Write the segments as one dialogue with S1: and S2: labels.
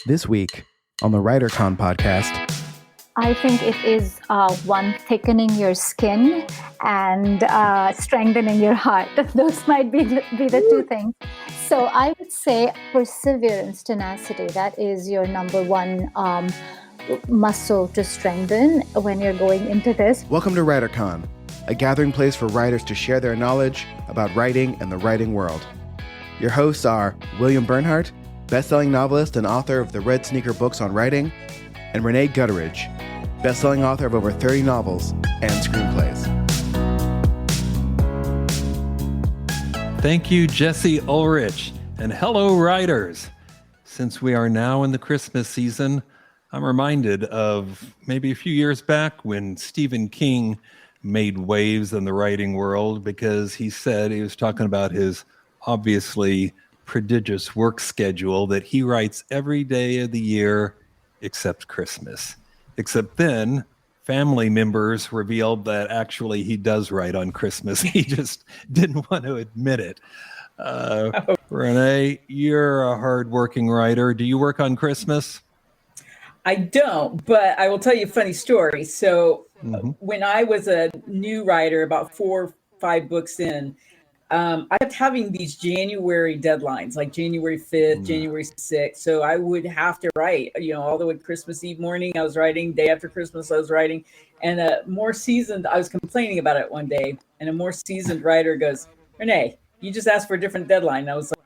S1: This week on the WriterCon podcast,
S2: I think it is one, thickening your skin and strengthening your heart. Those might be the two things. So I would say perseverance, tenacity, that is your number one muscle to strengthen when you're going into this.
S1: Welcome to WriterCon, a gathering place for writers to share their knowledge about writing and the writing world. Your hosts are William Bernhardt, best-selling novelist and author of the Red Sneaker books on writing, and Rene Gutteridge, best-selling author of over 30 novels and screenplays.
S3: Thank you, Jesse Ulrich, and hello, writers. Since we are now in the Christmas season, I'm reminded of maybe a few years back when Stephen King made waves in the writing world because he said he was talking about his obviously prodigious work schedule that he writes every day of the year except Christmas. Except then, family members revealed that actually he does write on Christmas. He just didn't want to admit it. Rene, you're a hardworking writer. Do you work on Christmas?
S4: I don't, but I will tell you a funny story. So when I was a new writer, about 4 or 5 books in, I kept having these January deadlines, like January 5th, January 6th. So I would have to write, all the way Christmas Eve morning, I was writing. Day after Christmas, I was writing. And I was complaining about it one day. And a more seasoned writer goes, Rene, you just asked for a different deadline. And I was like,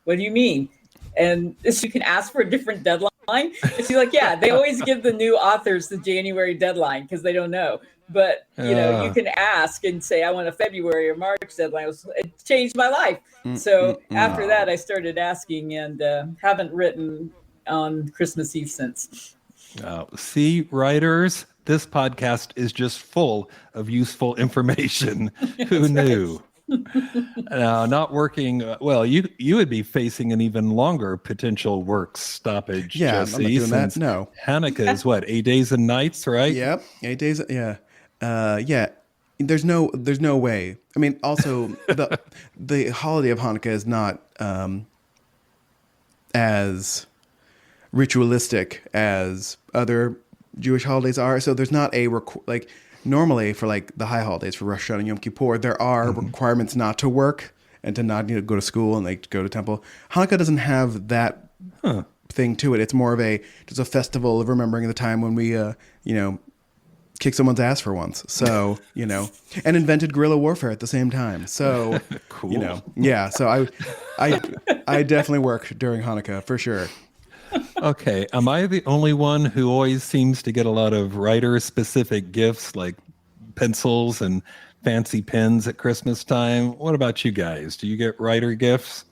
S4: what do you mean? And you can ask for a different deadline? And she's like, yeah, they always give the new authors the January deadline because they don't know. But, you can ask and say, I want a February or March deadline. It changed my life. So after that, I started asking and haven't written on Christmas Eve since.
S3: See, writers, this podcast is just full of useful information. Who knew? Right. Not working, well, you would be facing an even longer potential work stoppage, Jesse.
S1: I'm not doing that, no.
S3: Hanukkah is what, 8 days and nights, right?
S1: Yep, 8 days, yeah. There's no way. I mean, also, the holiday of Hanukkah is not as ritualistic as other Jewish holidays are, so there's not a, normally for the high holidays, for Rosh Hashanah and Yom Kippur, there are requirements not to work and to not go to school and go to temple. Hanukkah doesn't have that thing to it. It's more of just a festival of remembering the time when we, kicked someone's ass for once. So, and invented guerrilla warfare at the same time. So,
S3: cool.
S1: So I definitely work during Hanukkah for sure.
S3: Okay, am I the only one who always seems to get a lot of writer-specific gifts like pencils and fancy pens at Christmas time? What about you guys? Do you get writer gifts?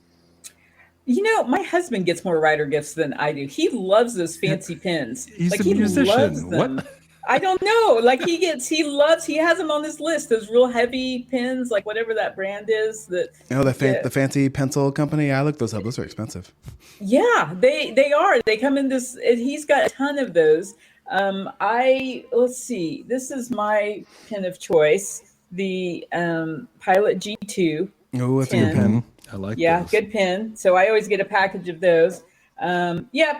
S4: My husband gets more writer gifts than I do. He loves those fancy pens.
S3: He's a musician. What?
S4: I don't know. He has them on his list. Those real heavy pens, whatever that brand is.
S1: The fancy pencil company. I looked those up. Those are expensive.
S4: Yeah, they are. They come in this. He's got a ton of those. Let's see. This is my pen of choice. The Pilot G2.
S1: Oh, that's a good pen.
S3: I like.
S4: Yeah,
S3: those.
S4: good pen. So I always get a package of those.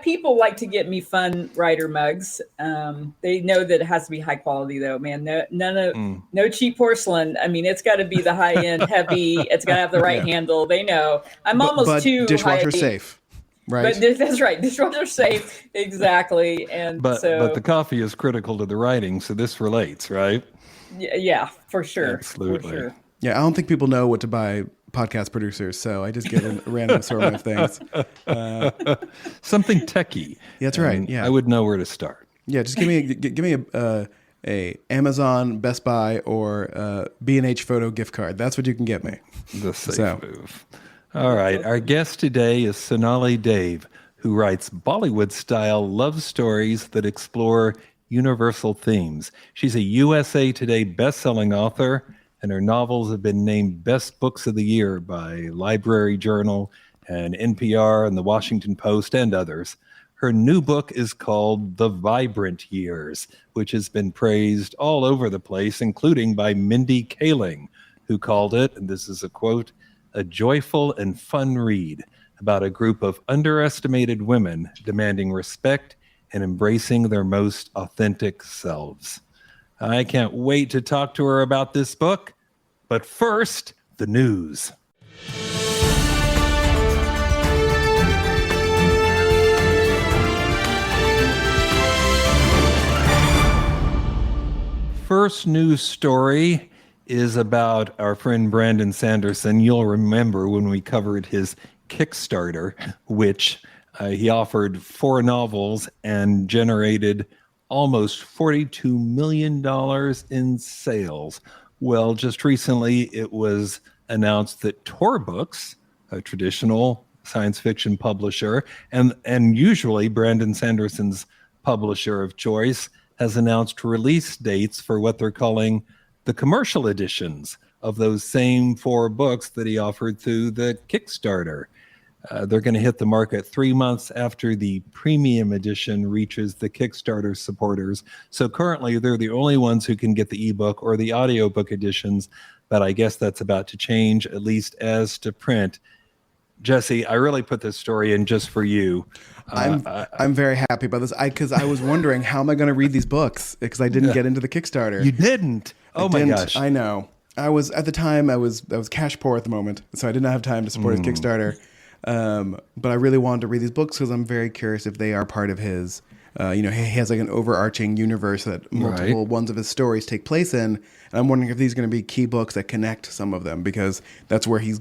S4: People like to get me fun writer mugs. They know that it has to be high quality though, man. No cheap porcelain. I mean, it's got to be the high end, heavy. It's got to have the right handle. They know. But
S1: dishwasher safe, right?
S4: But that's right, dishwasher safe, exactly. And
S3: but the coffee is critical to the writing, so this relates, right?
S4: Yeah, for sure.
S3: Absolutely.
S4: For sure.
S1: Yeah, I don't think people know what to buy podcast producers, so I just get a random assortment of things.
S3: Something techie.
S1: That's right. Yeah,
S3: I would know where to start.
S1: Yeah, just give me a Amazon, Best Buy, or B&H Photo gift card. That's what you can get me.
S3: The safe move. All right, our guest today is Sonali Dev, who writes Bollywood-style love stories that explore universal themes. She's a USA Today best-selling author, and her novels have been named Best Books of the Year by Library Journal and NPR and The Washington Post and others. Her new book is called The Vibrant Years, which has been praised all over the place, including by Mindy Kaling, who called it, and this is a quote, a joyful and fun read. about a group of underestimated women demanding respect and embracing their most authentic selves. I can't wait to talk to her about this book. But first, the news. First news story is about our friend Brandon Sanderson. You'll remember when we covered his Kickstarter, which he offered 4 novels and generated almost $42 million in sales. Well, just recently it was announced that Tor Books, a traditional science fiction publisher, and usually Brandon Sanderson's publisher of choice, has announced release dates for what they're calling the commercial editions of those same 4 books that he offered through the Kickstarter. They're going to hit the market 3 months after the premium edition reaches the Kickstarter supporters. So currently, they're the only ones who can get the ebook or the audiobook editions, but I guess that's about to change, at least as to print. Jesse, I really put this story in just for you.
S1: I'm very happy about this because I was wondering, how am I going to read these books? Because I didn't get into the Kickstarter.
S3: You didn't? Oh my gosh!
S1: I know. I was at the time. I was cash poor at the moment, so I did not have time to support his Kickstarter. But I really wanted to read these books because I'm very curious if they are part of his. He has like an overarching universe that multiple ones of his stories take place in, and I'm wondering if these are going to be key books that connect some of them, because that's where he's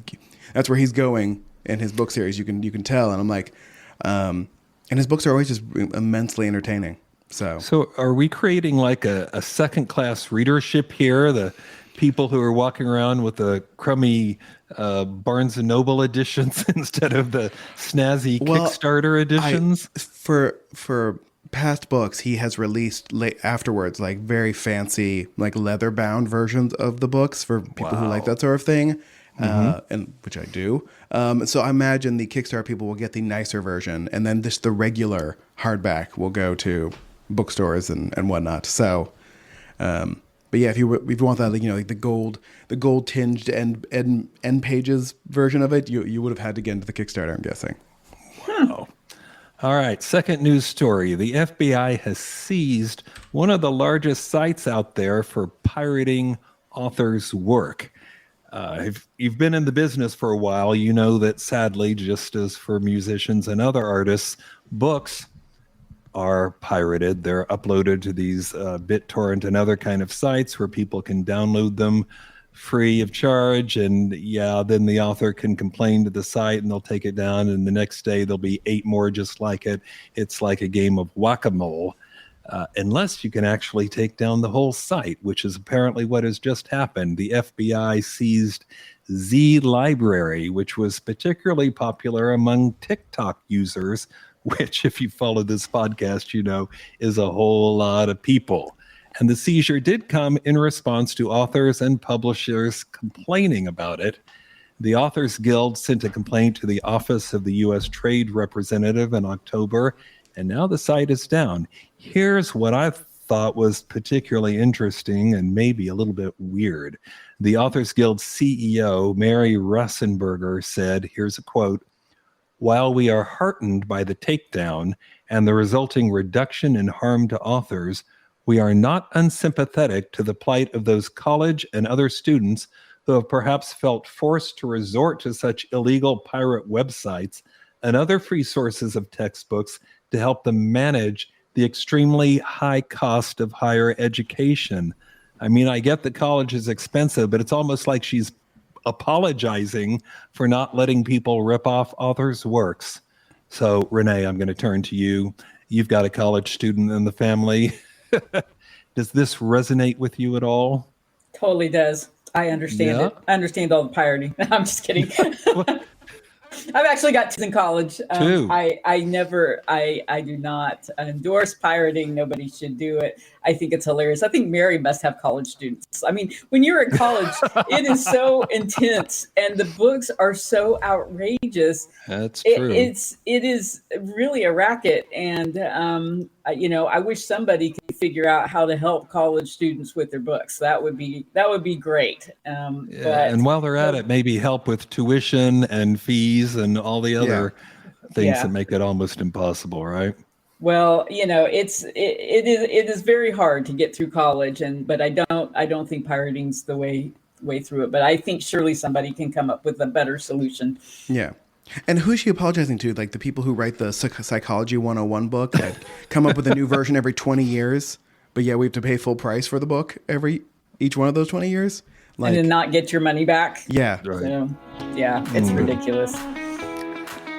S1: going in his book series. You can tell, and I'm like, and his books are always just immensely entertaining. So
S3: are we creating like a second-class readership here? The people who are walking around with the crummy Barnes & Noble editions instead of the snazzy Kickstarter editions?
S1: For past books, he has released afterwards like very fancy, like leather-bound versions of the books for people who like that sort of thing. And which I do. So I imagine the Kickstarter people will get the nicer version, and then just the regular hardback will go to bookstores and whatnot. So, but yeah, if you want that, like the gold tinged end pages version of it, you would have had to get into the Kickstarter, I'm guessing.
S3: Wow. All right. Second news story. The FBI has seized one of the largest sites out there for pirating authors' work. If you've been in the business for a while, you know that sadly, just as for musicians and other artists, books are pirated. They're uploaded to these BitTorrent and other kind of sites where people can download them free of charge. And then the author can complain to the site and they'll take it down. And the next day there'll be 8 more just like it. It's like a game of whack-a-mole. Unless you can actually take down the whole site, which is apparently what has just happened. The FBI seized Z Library, which was particularly popular among TikTok users, which, if you follow this podcast, you know is a whole lot of people. And the seizure did come in response to authors and publishers complaining about it. The Authors Guild sent a complaint to the Office of the U.S. Trade Representative in October, and now the site is down. Here's what I thought was particularly interesting and maybe a little bit weird. The Authors Guild CEO, Mary Russenberger, said, here's a quote, "While we are heartened by the takedown and the resulting reduction in harm to authors, we are not unsympathetic to the plight of those college and other students who have perhaps felt forced to resort to such illegal pirate websites and other free sources of textbooks to help them manage the extremely high cost of higher education." I mean, I get that college is expensive, but it's almost like she's apologizing for not letting people rip off authors' works. So, Rene, I'm going to turn to you. You've got a college student in the family. Does this resonate with you at all?
S4: Totally does. I understand it. I understand all the pirating. I'm just kidding. I've actually got kids in college.
S3: Too.
S4: I do not endorse pirating. Nobody should do it. I think it's hilarious. I think Mary must have college students. I mean, when you're at college, it is so intense and the books are so outrageous.
S3: That's true.
S4: It is really a racket. And, I wish somebody could figure out how to help college students with their books. That would be great.
S3: And while they're at it, maybe help with tuition and fees and all the other things that make it almost impossible, right?
S4: Well, it is very hard to get through college, but I don't think pirating's the way through it. But I think surely somebody can come up with a better solution.
S1: Yeah. And who's she apologizing to? Like the people who write the Psychology 101 book that come up with a new version every 20 years, but yeah, we have to pay full price for the book each one of those 20 years?
S4: Like, and then not get your money back?
S1: Yeah.
S3: Right.
S4: So, yeah, it's ridiculous.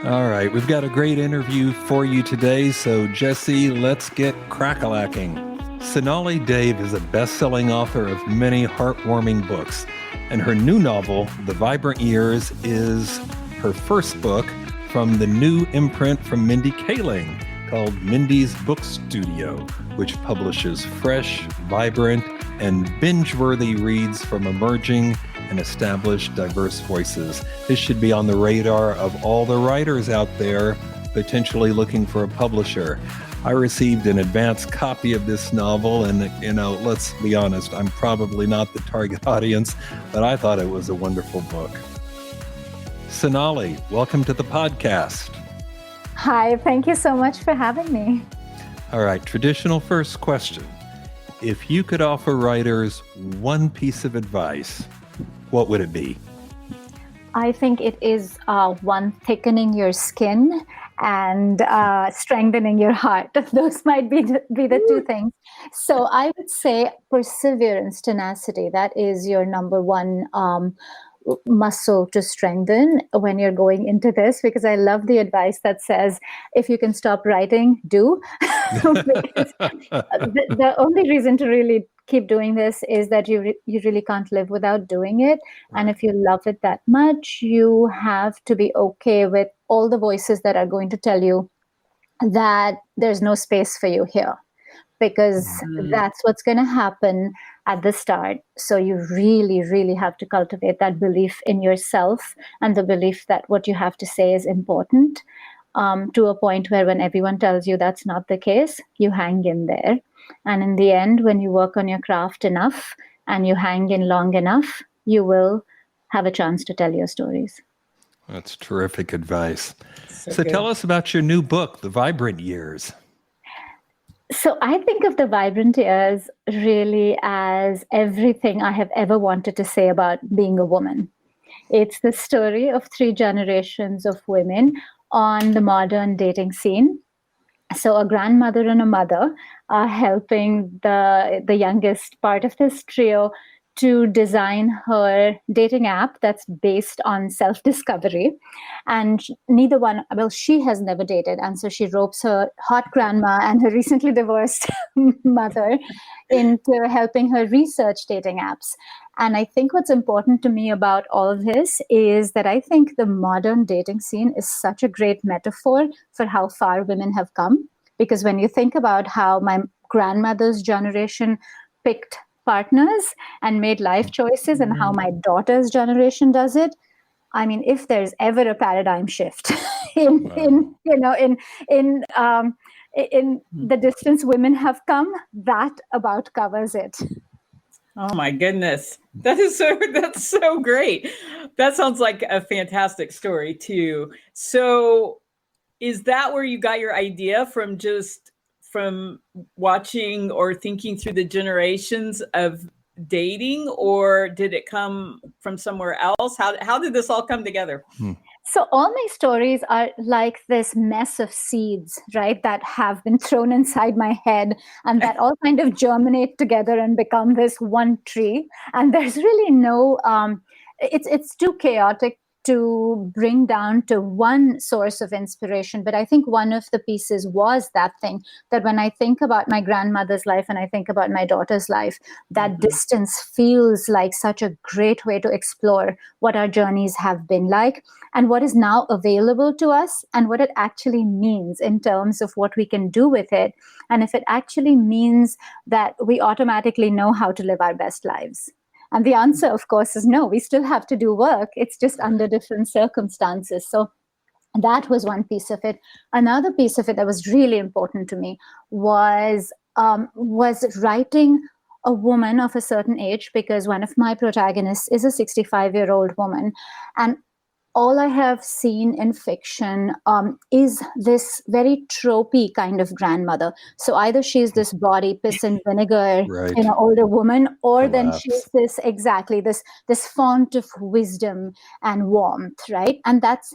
S3: All right, we've got a great interview for you today, so Jesse, let's get crack-a-lacking. Sonali Dev is a best-selling author of many heartwarming books, and her new novel, The Vibrant Years, is her first book from the new imprint from Mindy Kaling called Mindy's Book Studio, which publishes fresh, vibrant, and binge-worthy reads from emerging and established diverse voices. This should be on the radar of all the writers out there potentially looking for a publisher. I received an advance copy of this novel, and let's be honest, I'm probably not the target audience, but I thought it was a wonderful book. Sonali, welcome to the podcast.
S2: Hi, thank you so much for having me.
S3: All right, traditional first question. If you could offer writers one piece of advice, what would it be?
S2: I think it is one, thickening your skin and strengthening your heart. Those might be the two things. So I would say perseverance, tenacity. That is your number one muscle to strengthen when you're going into this, because I love the advice that says, if you can stop writing, do. the only reason to really keep doing this is that you really can't live without doing it. Right. And if you love it that much, you have to be okay with all the voices that are going to tell you that there's no space for you here, because that's what's going to happen at the start. So you really, really have to cultivate that belief in yourself and the belief that what you have to say is important, to a point where when everyone tells you that's not the case, you hang in there. And in the end, when you work on your craft enough and you hang in long enough, you will have a chance to tell your stories.
S3: That's terrific advice. So tell us about your new book, The Vibrant Years.
S2: So I think of The Vibrant Years really as everything I have ever wanted to say about being a woman. It's the story of 3 generations of women on the modern dating scene. So a grandmother and a mother are helping the youngest part of this trio to design her dating app that's based on self-discovery. And neither one, well, she has never dated. And so she ropes her hot grandma and her recently divorced mother into helping her research dating apps. And I think what's important to me about all of this is that I think the modern dating scene is such a great metaphor for how far women have come. Because when you think about how my grandmother's generation picked partners and made life choices and how my daughter's generation does it, I mean, if there's ever a paradigm shift in the distance women have come, that about covers it.
S4: Oh my goodness. That's so great. That sounds like a fantastic story too. So is that where you got your idea from, just from watching or thinking through the generations of dating, or did it come from somewhere else? How did this all come together?
S2: So all my stories are like this mess of seeds, right, that have been thrown inside my head and that all kind of germinate together and become this one tree. And there's really no, it's too chaotic to bring down to one source of inspiration. But I think one of the pieces was that thing that when I think about my grandmother's life and I think about my daughter's life, that distance feels like such a great way to explore what our journeys have been like and what is now available to us and what it actually means in terms of what we can do with it. And if it actually means that we automatically know how to live our best lives. And the answer, of course, is no. We still have to do work. It's just under different circumstances. So that was one piece of it. Another piece of it that was really important to me was was writing a woman of a certain age, because one of my protagonists is a 65-year-old woman. And all I have seen in fiction is this very tropey kind of grandmother. So either she's this body, piss and vinegar,
S3: Right.
S2: older woman, or then
S3: Collapse.
S2: she's this font of wisdom and warmth, right? And that's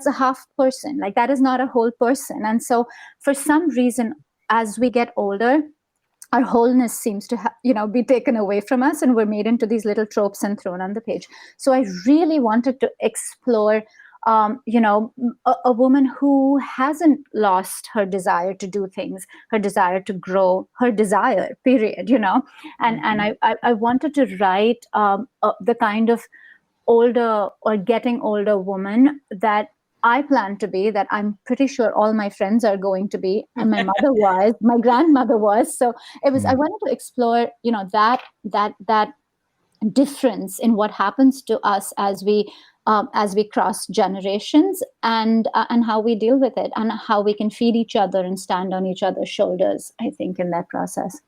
S2: a half person. Like, that is not a whole person. And so for some reason, as we get older, our wholeness seems to be taken away from us, and we're made into these little tropes and thrown on the page. So I really wanted to explore a woman who hasn't lost her desire to do things, her desire to grow, her desire, period, and I wanted to write the kind of older or getting older woman that I plan to be, that I'm pretty sure all my friends are going to be, and my mother was, my grandmother was. So it was. I wanted to explore, that difference in what happens to us as we cross generations, and how we deal with it, and how we can feed each other and stand on each other's shoulders, I think, in that process.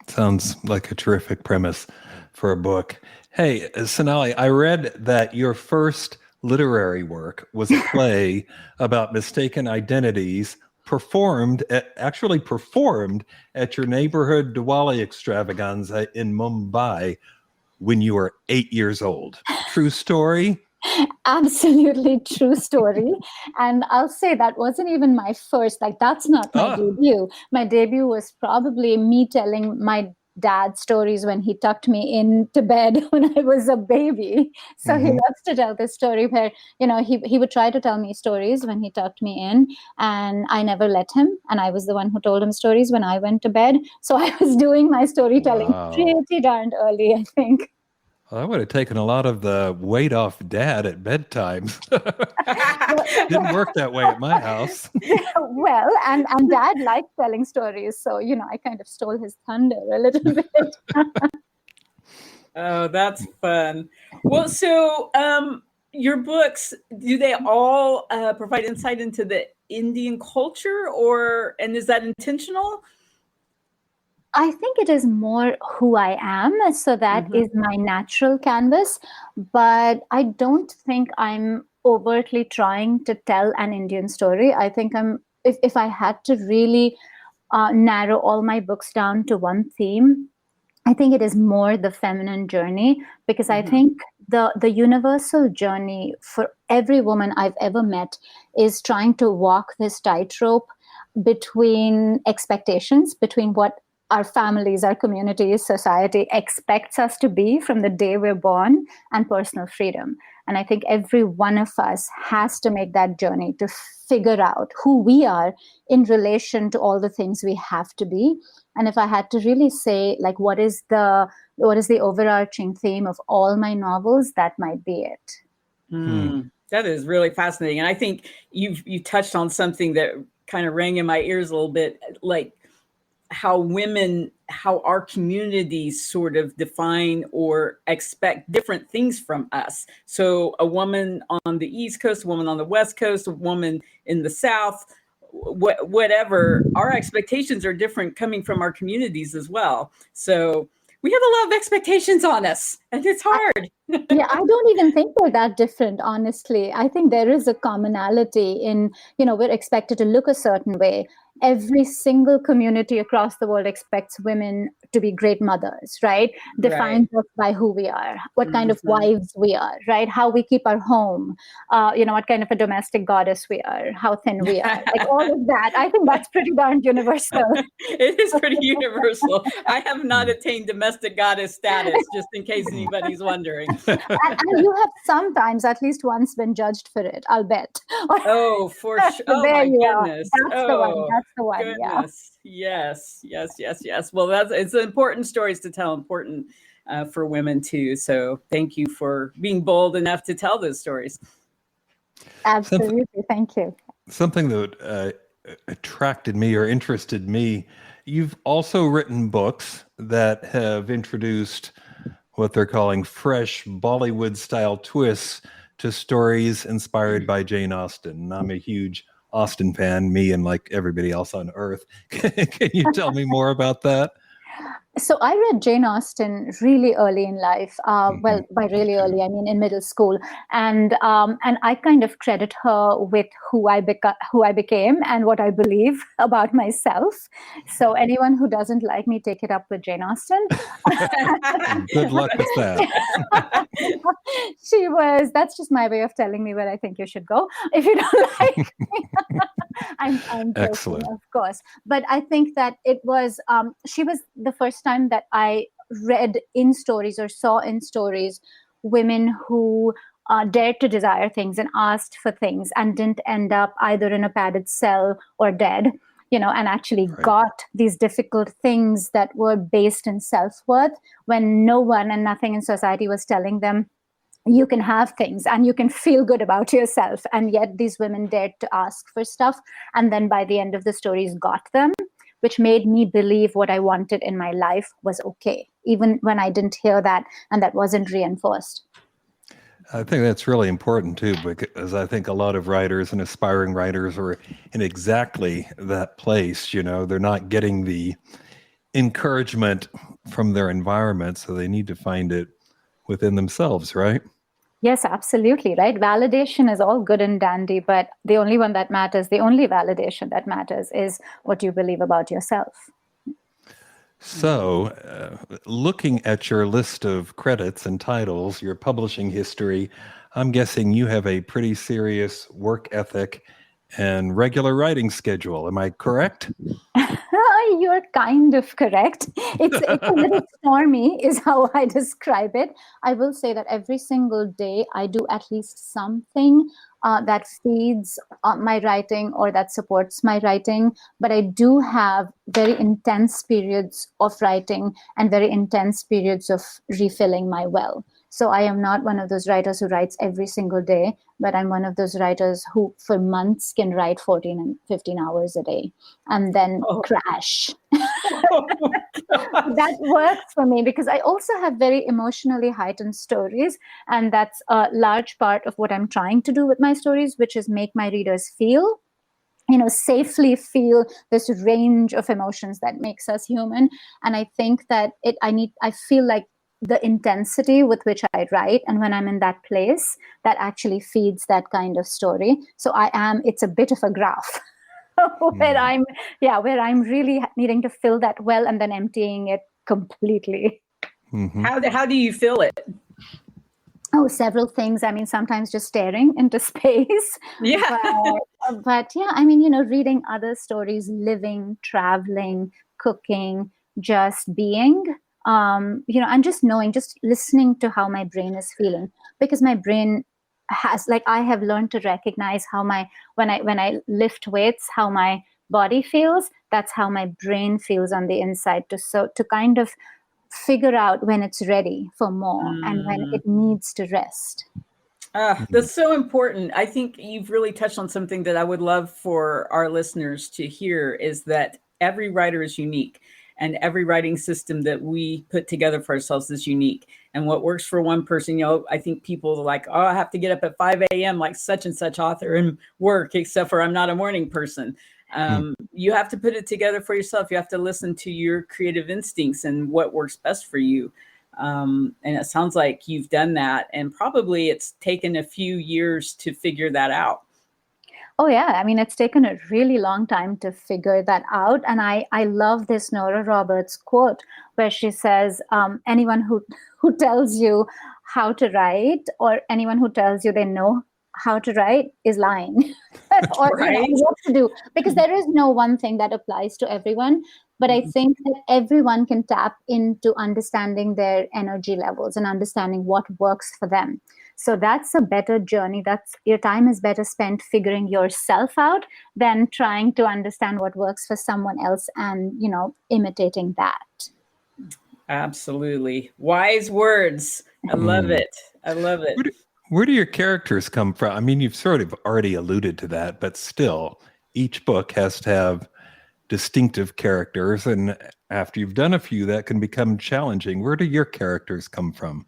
S3: Sounds like a terrific premise for a book. Hey, Sonali, I read that your first literary work was a play about mistaken identities actually performed at your neighborhood Diwali extravaganza in Mumbai when you were 8 years old. True story?
S2: Absolutely true story. And I'll say that wasn't even my first, that's not my debut. My debut was probably me telling my dad stories when he tucked me into bed when I was a baby. So he loves to tell this story where, he would try to tell me stories when he tucked me in, and I never let him. And I was the one who told him stories when I went to bed. So I was doing my storytelling pretty darned early, I think.
S3: Well, that would have taken a lot of the weight off Dad at bedtime. Didn't work that way at my house.
S2: Well, and Dad liked telling stories, so I kind of stole his thunder a little bit.
S4: Oh, that's fun. Well, so your books, do they all provide insight into the Indian culture, and is that intentional?
S2: I think it is more who I am. So that is my natural canvas. But I don't think I'm overtly trying to tell an Indian story. I think if I had to really narrow all my books down to one theme, I think it is more the feminine journey, because I think the universal journey for every woman I've ever met is trying to walk this tightrope between expectations, between what our families, our communities, society expects us to be from the day we're born, and personal freedom. And I think every one of us has to make that journey to figure out who we are in relation to all the things we have to be. And if I had to really say, what is the overarching theme of all my novels, that might be it.
S4: That is really fascinating. And I think you touched on something that kind of rang in my ears a little bit, like how our communities sort of define or expect different things from us. So a woman on the East Coast, a woman on the West Coast, a woman in the South, whatever, our expectations are different coming from our communities as well. So we have a lot of expectations on us, and it's hard.
S2: Yeah, I don't even think they're that different, honestly. I think there is a commonality in, we're expected to look a certain way. Every single community across the world expects women to be great mothers, right? Defined us by who we are, what kind of wives we are, right? How we keep our home, what kind of a domestic goddess we are, how thin we are, all of that. I think that's pretty darn universal.
S4: It is pretty universal. I have not attained domestic goddess status, just in case anybody's wondering.
S2: And you have sometimes, at least once, been judged for it, I'll bet.
S4: Oh, for sure. Oh, my goodness.
S2: That's the one. That's the one.
S4: Goodness. Yeah. Yes. Well, it's important stories to tell, important for women too. So thank you for being bold enough to tell those stories.
S2: Absolutely. Thank you.
S3: Something that attracted me or interested me, you've also written books that have introduced what they're calling fresh Bollywood-style twists to stories inspired by Jane Austen. And I'm a huge Austen fan, me and like everybody else on Earth. Can you tell me more about that?
S2: So I read Jane Austen really early in life. Well, by really early, I mean in middle school, and I kind of credit her with who I became, and what I believe about myself. So anyone who doesn't like me, take it up with Jane Austen.
S3: Good luck with that.
S2: That's just my way of telling me where I think you should go if you don't like me. I'm joking,
S3: Excellent.
S2: of course. But I think that it was, she was the first time that I read in stories or saw in stories women who dared to desire things and asked for things and didn't end up either in a padded cell or dead, and actually got these difficult things that were based in self-worth when no one and nothing in society was telling them you can have things and you can feel good about yourself. And yet these women dared to ask for stuff. And then by the end of the stories got them, which made me believe what I wanted in my life was okay, even when I didn't hear that and that wasn't reinforced.
S3: I think that's really important too, because I think a lot of writers and aspiring writers are in exactly that place. They're not getting the encouragement from their environment, so they need to find it within themselves, right?
S2: Yes, absolutely, right? Validation is all good and dandy, but the only validation that matters is what you believe about yourself.
S3: So, looking at your list of credits and titles, your publishing history, I'm guessing you have a pretty serious work ethic and regular writing schedule. Am I correct?
S2: You're kind of correct. It's a little stormy, is how I describe it. I will say that every single day I do at least something that feeds my writing or that supports my writing. But I do have very intense periods of writing and very intense periods of refilling my well. So I am not one of those writers who writes every single day, but I'm one of those writers who for months can write 14 and 15 hours a day and then crash. That works for me because I also have very emotionally heightened stories. And that's a large part of what I'm trying to do with my stories, which is make my readers feel safely feel this range of emotions that makes us human. And I think that I feel like the intensity with which I write, and when I'm in that place, that actually feeds that kind of story. So it's a bit of a graph where I'm really needing to fill that well and then emptying it completely.
S3: Mm-hmm.
S4: How do you feel it?
S2: Oh, several things. I mean, sometimes just staring into space.
S4: Yeah.
S2: But yeah, I mean, reading other stories, living, traveling, cooking, just being, and just knowing, just listening to how my brain is feeling, because my brain I have learned to recognize how when I lift weights, how my body feels, that's how my brain feels on the inside, to kind of figure out when it's ready for more and when it needs to rest.
S4: That's so important. I think you've really touched on something that I would love for our listeners to hear, is that every writer is unique and every writing system that we put together for ourselves is unique. And what works for one person, I think people are like, oh, I have to get up at 5 a.m. like such and such author and work, except for I'm not a morning person. You have to put it together for yourself. You have to listen to your creative instincts and what works best for you. And it sounds like you've done that, and probably it's taken a few years to figure that out.
S2: Oh yeah, I mean, it's taken a really long time to figure that out. And I love this Nora Roberts quote where she says, anyone who tells you how to write, or anyone who tells you they know how to write, is lying. Or what to do, because there is no one thing that applies to everyone. But I think that everyone can tap into understanding their energy levels and understanding what works for them. So that's a better journey. Your time is better spent figuring yourself out than trying to understand what works for someone else and, imitating that.
S4: Absolutely. Wise words. I love it. I love it.
S3: Where do your characters come from? I mean, you've sort of already alluded to that, but still, each book has to have distinctive characters. And after you've done a few, that can become challenging. Where do your characters come from?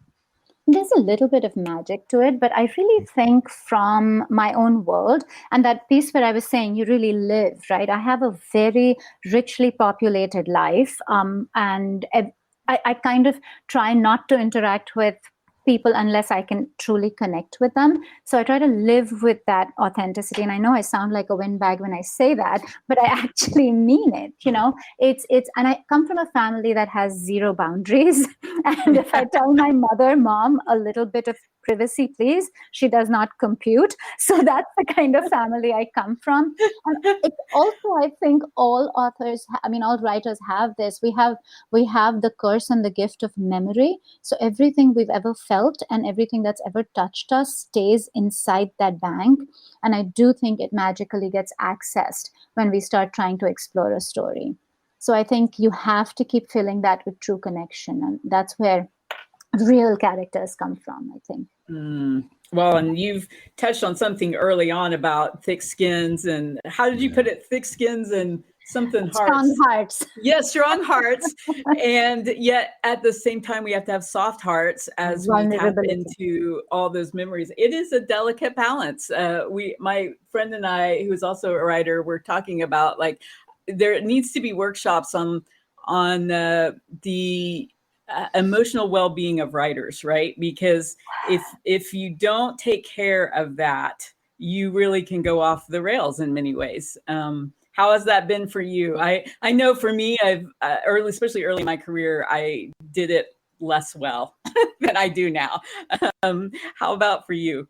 S2: There's a little bit of magic to it, but I really think from my own world and that piece where I was saying you really live, right? I have a very richly populated life, and I kind of try not to interact with people unless I can truly connect with them. So I try to live with that authenticity. And I know I sound like a windbag when I say that, but I actually mean it. And I come from a family that has zero boundaries. And if I tell my mother, Mom, a little bit of privacy, please, she does not compute. So that's the kind of family I come from. And it also, I think all authors, all writers have this. We have the curse and the gift of memory. So everything we've ever felt and everything that's ever touched us stays inside that bank. And I do think it magically gets accessed when we start trying to explore a story. So I think you have to keep filling that with true connection. And that's where real characters come from, I think.
S4: Well, and you've touched on something early on about thick skins. And how did you put it? Thick skins and something hearts.
S2: Strong hearts.
S4: Yes, strong hearts. And yet at the same time, we have to have soft hearts as we tap into all those memories. It is a delicate balance. My friend and I, who is also a writer, we're talking about like there needs to be workshops on the emotional well-being of writers, right? Because if you don't take care of that, you really can go off the rails in many ways. How has that been for you? I know for me, I've especially early in my career, I did it less well than I do now. How about for you?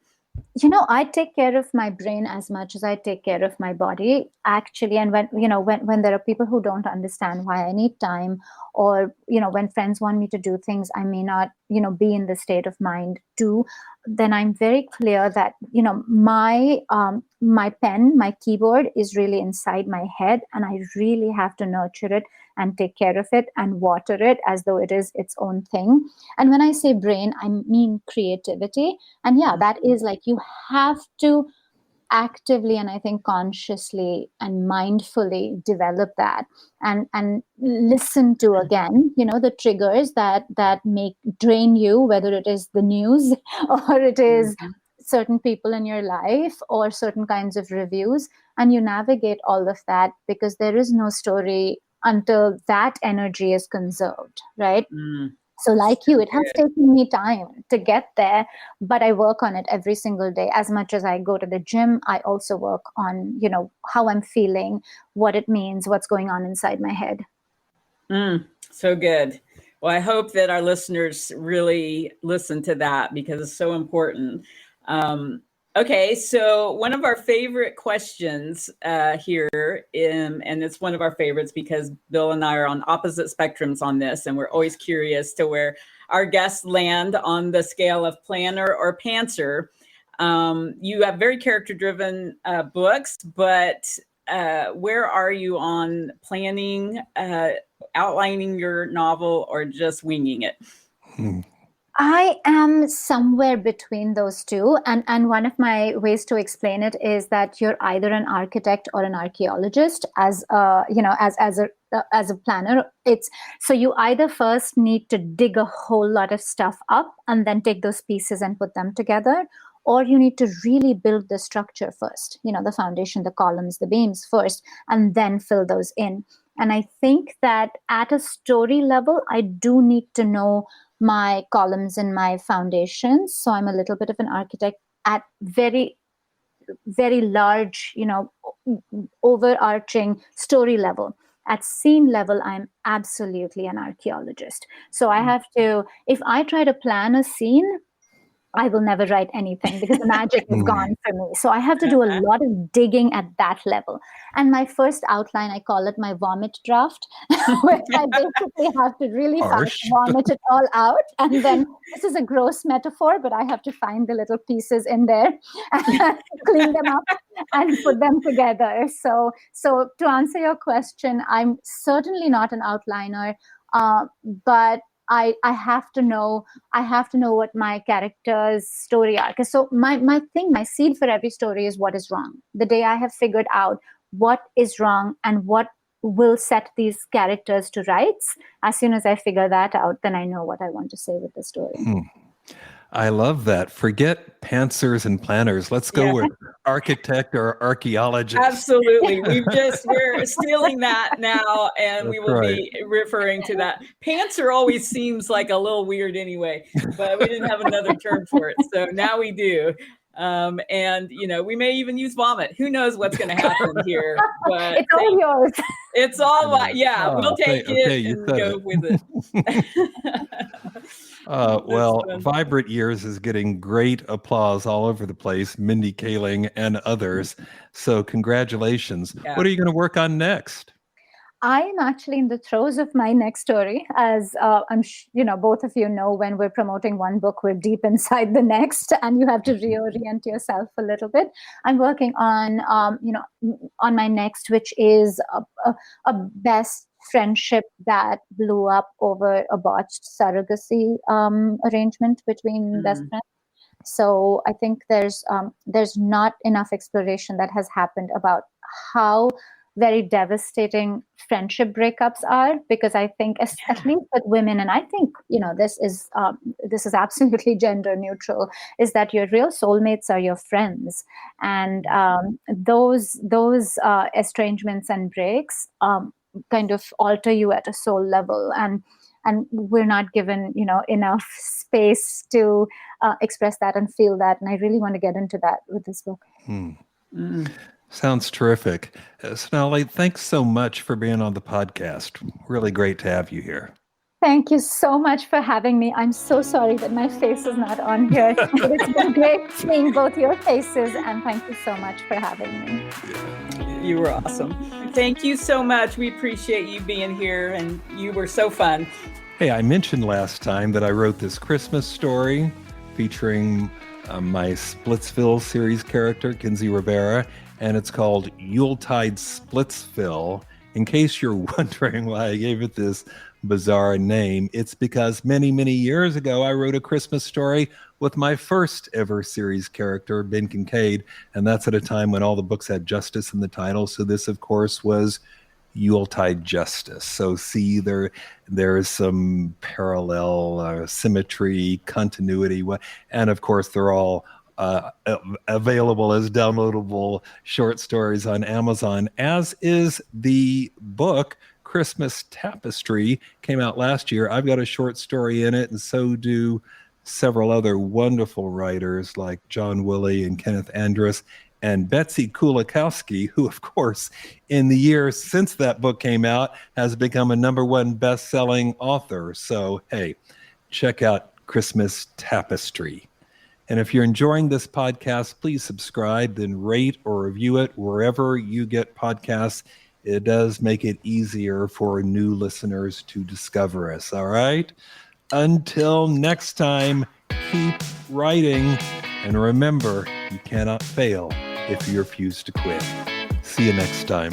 S2: I take care of my brain as much as I take care of my body, actually. And when there are people who don't understand why I need time, or, when friends want me to do things I may not, be in the state of mind to, then I'm very clear that, my pen, my keyboard is really inside my head, and I really have to nurture it and take care of it and water it as though it is its own thing. And when I say brain, I mean creativity. And yeah, that is like you have to actively and I think consciously and mindfully develop that and listen to, again, the triggers that make drain you, whether it is the news or it is certain people in your life or certain kinds of reviews, and you navigate all of that, because there is no story until that energy is conserved, right? So like you, it has taken me time to get there, but I work on it every single day. As much as I go to the gym, I also work on, how I'm feeling, what it means, what's going on inside my head.
S4: So good. Well, I hope that our listeners really listen to that, because it's so important. Okay, so one of our favorite questions here, and it's one of our favorites because Bill and I are on opposite spectrums on this, and we're always curious to where our guests land on the scale of planner or pantser. You have very character-driven books, but where are you on planning, outlining your novel, or just winging it?
S2: I am somewhere between those two. And one of my ways to explain it is that you're either an architect or an archaeologist as a planner. So you either first need to dig a whole lot of stuff up and then take those pieces and put them together, or you need to really build the structure first, the foundation, the columns, the beams first, and then fill those in. And I think that at a story level, I do need to know my columns and my foundations. So I'm a little bit of an architect at very, very large, overarching story level. At scene level, I'm absolutely an archaeologist. So I have to, if I try to plan a scene, I will never write anything because the magic is gone for me. So I have to do a lot of digging at that level. And my first outline, I call it my vomit draft, where I basically have to really vomit it all out. And then this is a gross metaphor, but I have to find the little pieces in there, clean them up and put them together. So to answer your question, I'm certainly not an outliner, but I have to know what my character's story arc is. So my seed for every story is what is wrong. The day I have figured out what is wrong and what will set these characters to rights, as soon as I figure that out, then I know what I want to say with the story.
S3: I love that. Forget pantsers and planners. Let's go with architect or archaeologist.
S4: Absolutely. We're stealing that now, and we will be referring to that. Pantser always seems like a little weird anyway, but we didn't have another term for it. So now we do. And we may even use vomit. Who knows what's going to happen here? But
S2: it's all yours.
S4: It's all we'll take it and go with it.
S3: Well, Vibrant Years is getting great applause all over the place, Mindy Kaling and others. So congratulations. Yeah. What are you going to work on next?
S2: I am actually in the throes of my next story. As both of you know, when we're promoting one book, we're deep inside the next, and you have to reorient yourself a little bit. I'm working on, on my next, which is a best friendship that blew up over a botched surrogacy arrangement between best friends. So I think there's not enough exploration that has happened about how very devastating friendship breakups are, because I think, at least with women, and I think this is absolutely gender neutral, is that your real soulmates are your friends, and those estrangements and breaks kind of alter you at a soul level, and we're not given enough space to express that and feel that, and I really want to get into that with this book.
S3: Sounds terrific. Sonali, thanks so much for being on the podcast. Really great to have you here.
S2: Thank you so much for having me. I'm so sorry that my face is not on here. It's been great seeing both your faces, and thank you so much for having me.
S4: You were awesome. Thank you so much. We appreciate you being here, and you were so fun.
S3: Hey, I mentioned last time that I wrote this Christmas story featuring my Splitsville series character, Kinsey Rivera, and it's called Yuletide Splitsville. In case you're wondering why I gave it this bizarre name, it's because many, many years ago, I wrote a Christmas story with my first ever series character, Ben Kincaid, and that's at a time when all the books had justice in the title. So this, of course, was Yuletide Justice. So see, there's some parallel symmetry, continuity, and of course, they're all available as downloadable short stories on Amazon, as is the book Christmas Tapestry. Came out last year. I've got a short story in it, and so do several other wonderful writers like John Woolley and Kenneth Andrus and Betsy Kulikowski, who, of course, in the years since that book came out, has become a #1 best-selling author. So, hey, check out Christmas Tapestry. And if you're enjoying this podcast, please subscribe, then rate or review it wherever you get podcasts. It does make it easier for new listeners to discover us, all right? Until next time, keep writing. And remember, you cannot fail if you refuse to quit. See you next time.